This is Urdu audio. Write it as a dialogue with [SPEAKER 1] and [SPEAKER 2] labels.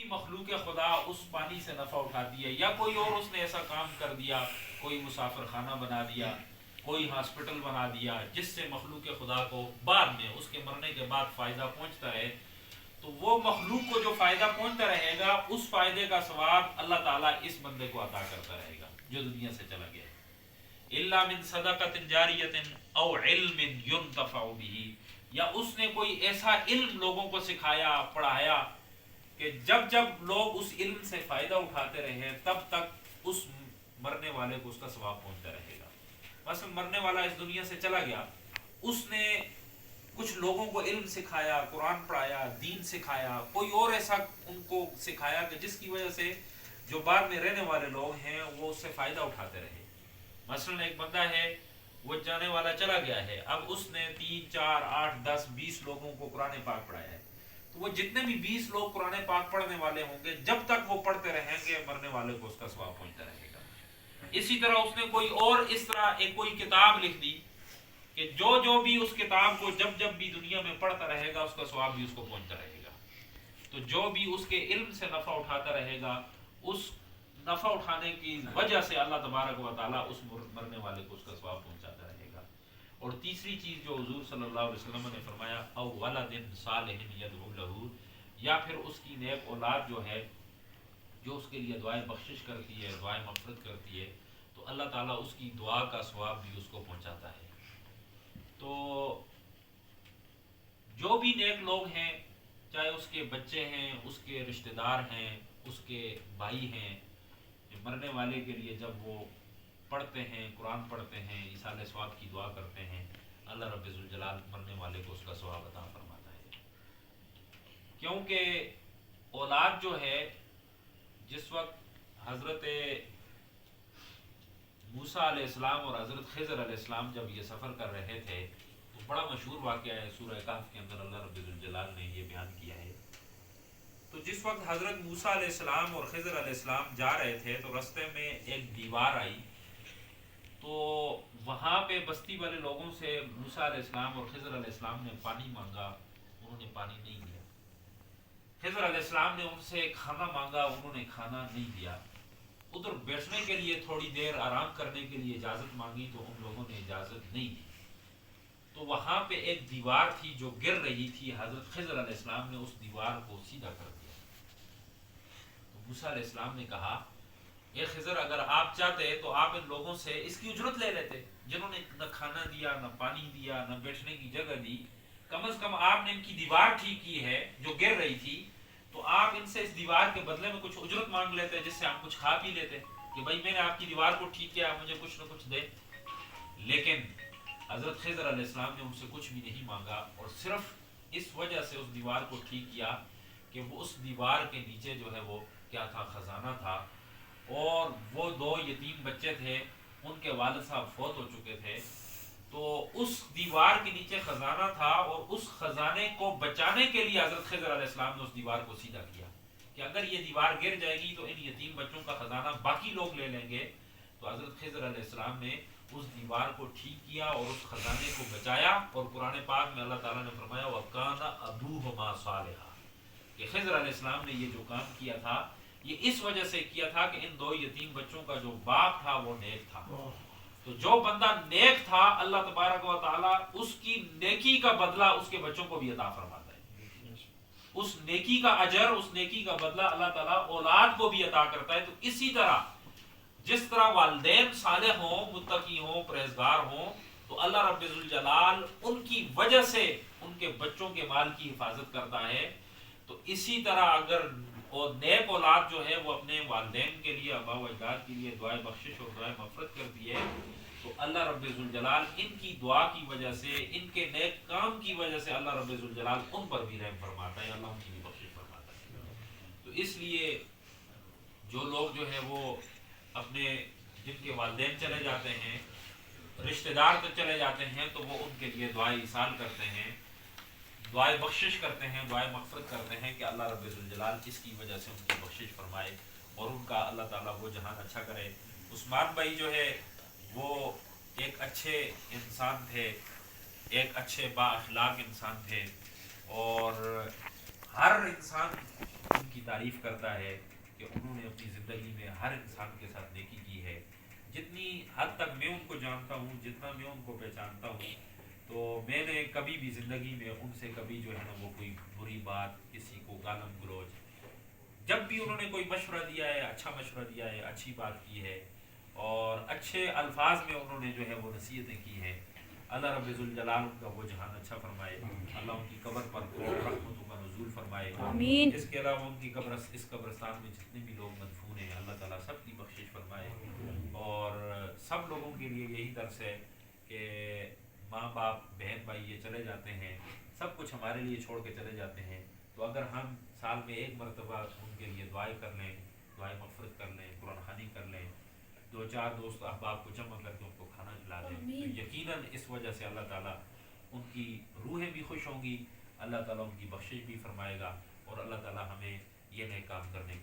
[SPEAKER 1] بھی مخلوق خدا اس پانی سے نفع اٹھاتی ہے، یا کوئی اور اس نے ایسا کام کر دیا، کوئی مسافر خانہ بنا دیا، کوئی ہاسپٹل بنا دیا جس سے مخلوق خدا کو بعد میں اس کے مرنے کے بعد فائدہ پہنچتا رہے، تو وہ مخلوق کو جو فائدہ پہنچتا رہے گا اس فائدے کا ثواب اللہ تعالیٰ اس بندے کو عطا کرتا رہے گا جو دنیا سے چلا گیا ہے۔ الا من صدقۃ جاریۃ او علم ينتفع به، یا اس نے کوئی ایسا علم لوگوں کو سکھایا پڑھایا کہ جب جب لوگ اس علم سے فائدہ اٹھاتے رہے تب تک اس مرنے والے کو اس کا ثواب پہنچتا رہے گا۔ مثلا مرنے والا اس دنیا سے چلا گیا، اس نے کچھ لوگوں کو علم سکھایا، قرآن پڑھایا، دین سکھایا، کوئی اور ایسا ان کو سکھایا کہ جس کی وجہ سے جو بعد میں رہنے والے لوگ ہیں وہ اس سے فائدہ اٹھاتے رہے۔ مثلا ایک بندہ ہے، وہ جانے والا چلا گیا ہے، اب اس نے 3 4 8 10 20 لوگوں کو قرآن پاک پڑھایا ہے، تو وہ جتنے بھی 20 لوگ قرآن پاک پڑھنے والے ہوں گے جب تک وہ پڑھتے رہیں گے مرنے والے کو اس کا ثواب پہنچتا رہے گا۔ اسی طرح اس نے کوئی اور اس طرح ایک کوئی کتاب لکھ دی کہ جو بھی اس کتاب کو جب جب بھی دنیا میں پڑھتا رہے گا اس کا ثواب بھی اس کو پہنچتا رہے گا۔ تو جو بھی اس کے علم سے نفع اٹھاتا رہے گا اس نفع اٹھانے کی وجہ سے اللہ تبارک و تعالیٰ اس مرنے والے کو اس کا ثواب پہنچاتا رہے گا۔ اور تیسری چیز جو حضور صلی اللہ علیہ وسلم نے فرمایا، او ولد صالح یدعو لہ، یا پھر اس کی نیک اولاد جو ہے جو اس کے لیے دعائیں بخشش کرتی ہے، دعائیں مغفرت کرتی ہے، تو اللہ تعالیٰ اس کی دعا کا ثواب بھی اس کو پہنچاتا ہے۔ تو جو بھی نیک لوگ ہیں، چاہے اس کے بچے ہیں، اس کے رشتہ دار ہیں، اس کے بھائی ہیں، مرنے والے کے لیے جب وہ پڑھتے ہیں، قرآن پڑھتے ہیں، ایصال ثواب کی دعا کرتے ہیں، اللہ رب ذوالجلال مرنے والے کو اس کا ثواب عطا فرماتا ہے۔ کیونکہ اولاد جو ہے، جس وقت حضرت موسیٰ علیہ السلام اور حضرت خضر علیہ السلام جب یہ سفر کر رہے تھے تو بڑا مشہور واقعہ ہے، سورہ کہف کے اندر اللہ رب ذوالجلال نے یہ بیان کیا ہے۔ تو جس وقت حضرت موسیٰ علیہ السلام اور خضر علیہ السلام جا رہے تھے تو رستے میں ایک دیوار آئی، تو وہاں پہ بستی والے لوگوں سے موسیٰ علیہ السلام اور خضر علیہ السلام نے پانی مانگا، انہوں نے پانی نہیں دیا۔ خضر علیہ السلام نے ان سے کھانا مانگا، انہوں نے کھانا نہیں دیا۔ ادھر بیٹھنے کے لیے تھوڑی دیر آرام کرنے کے لیے اجازت مانگی تو ان لوگوں نے اجازت نہیں دی۔ تو وہاں پہ ایک دیوار تھی جو گر رہی تھی، حضرت خضر علیہ السلام نے اس دیوار کو سیدھا کر دیا۔ تو موسیٰ علیہ السلام نے کہا، اے خضر، اگر آپ چاہتے تو آپ ان لوگوں سے اس کی اجرت لے لیتے، جنہوں نے نہ کھانا دیا، نہ پانی دیا، نہ بیٹھنے کی جگہ دی، کم از کم آپ نے ان کی دیوار ٹھیک کی ہے جو گر رہی تھی، تو آپ ان سے اس دیوار کے بدلے میں کچھ اجرت مانگ لیتے جس سے آپ کچھ کھا پی لیتے، کہ بھائی میں نے آپ کی دیوار کو ٹھیک کیا، مجھے کچھ نہ کچھ دے۔ لیکن حضرت خضر علیہ السلام نے ان سے کچھ بھی نہیں مانگا، اور صرف اس وجہ سے اس دیوار کو ٹھیک کیا کہ وہ اس دیوار کے نیچے جو ہے وہ کیا تھا، خزانہ تھا، اور وہ 2 یتیم بچے تھے، ان کے والد صاحب فوت ہو چکے تھے، تو اس دیوار کے نیچے خزانہ تھا، اور اس خزانے کو بچانے کے لیے حضرت خضر علیہ السلام نے اس دیوار کو سیدھا کیا کہ اگر یہ دیوار گر جائے گی تو ان یتیم بچوں کا خزانہ باقی لوگ لے لیں گے۔ تو حضرت خضر علیہ السلام نے اس دیوار کو ٹھیک کیا اور اس خزانے کو بچایا، اور قرآن پاک میں اللہ تعالیٰ نے فرمایا وَكَانَ أَبُوهُمَا صَالِحًا، کہ خضر علیہ السلام نے یہ جو کام کیا تھا یہ اس وجہ سے کیا تھا کہ ان 2 یتیم بچوں کا جو باپ تھا وہ نیک تھا۔ تو جو بندہ نیک تھا اللہ تبارک و تعالیٰ اس کی نیکی کا بدلہ اس کے بچوں کو بھی عطا فرماتا ہے، اس نیکی کا اجر، اس نیکی کا بدلہ اللہ تعالیٰ اولاد کو بھی عطا کرتا ہے۔ تو اسی طرح جس طرح والدین صالح ہوں، متقی ہوں، پرہیزگار ہوں، تو اللہ رب ذوالجلال ان کی وجہ سے ان کے بچوں کے مال کی حفاظت کرتا ہے۔ تو اسی طرح اگر نیک اولاد جو ہے وہ اپنے والدین کے لیے، آباء و اجداد کے لیے دعائیں بخشش اور دعائیں مغفرت کرتی ہے، تو اللہ رب ذوالجلال ان کی دعا کی وجہ سے، ان کے نیک کام کی وجہ سے اللہ رب ذوالجلال ان پر بھی رحم فرماتا ہے، اللہ ان کی بھی بخشش فرماتا ہے۔ تو اس لیے جو لوگ جو ہے وہ اپنے جن کے والدین چلے جاتے ہیں، رشتہ دار تو چلے جاتے ہیں، تو وہ ان کے لیے دعائیں ایصال کرتے ہیں، دعائیں بخشش کرتے ہیں، دعائیں مغفرت کرتے ہیں کہ اللہ رب ذوالجلال اس کی وجہ سے ان کی بخشش فرمائے اور ان کا اللہ تعالیٰ وہ جہان اچھا کرے۔ عثمان بھائی جو ہے وہ ایک اچھے انسان تھے، ایک اچھے با اخلاق انسان تھے، اور ہر انسان ان کی تعریف کرتا ہے کہ انہوں نے اپنی زندگی میں ہر انسان کے ساتھ نیکی کی ہے. جتنی حد تک میں ان کو جانتا ہوں، جتنا میں ان کو پہچانتا ہوں، تو میں نے کبھی بھی زندگی میں ان سے کبھی جو ہے نا وہ کوئی بری بات، کسی کو گالم گلوچ، جب بھی انہوں نے کوئی مشورہ دیا ہے، اچھا مشورہ دیا ہے، اچھی بات کی ہے اور اچھے الفاظ میں انہوں نے جو ہے وہ نصیحتیں کی ہیں. اللہ رب ذوالجلال ان کا وہ جہان اچھا فرمائے. اللہ ان کی قبر پر رحمتوں کا نزول فرمائے.
[SPEAKER 2] آمین.
[SPEAKER 1] اس کے علاوہ ان کی قبر، اس قبرستان میں جتنے بھی لوگ مدفون ہیں، اللہ تعالیٰ سب کی بخشش فرمائے. اور سب لوگوں کے لیے یہی درس ہے کہ ماں باپ، بہن بھائی یہ چلے جاتے ہیں، سب کچھ ہمارے لیے چھوڑ کے چلے جاتے ہیں، تو اگر ہم سال میں ایک مرتبہ ان کے لیے دعائیں کر لیں، دعائیں مغفرت کر لیں، قرآن خوانی کر لیں، دو چار دوست احباب کو جمع کر کے ان کو کھانا کھلا دیں، تو یقیناً اس وجہ سے اللہ تعالیٰ ان کی روحیں بھی خوش ہوں گی، اللہ تعالیٰ ان کی بخشش بھی فرمائے گا اور اللہ تعالیٰ ہمیں یہ نیک کام کرنے کی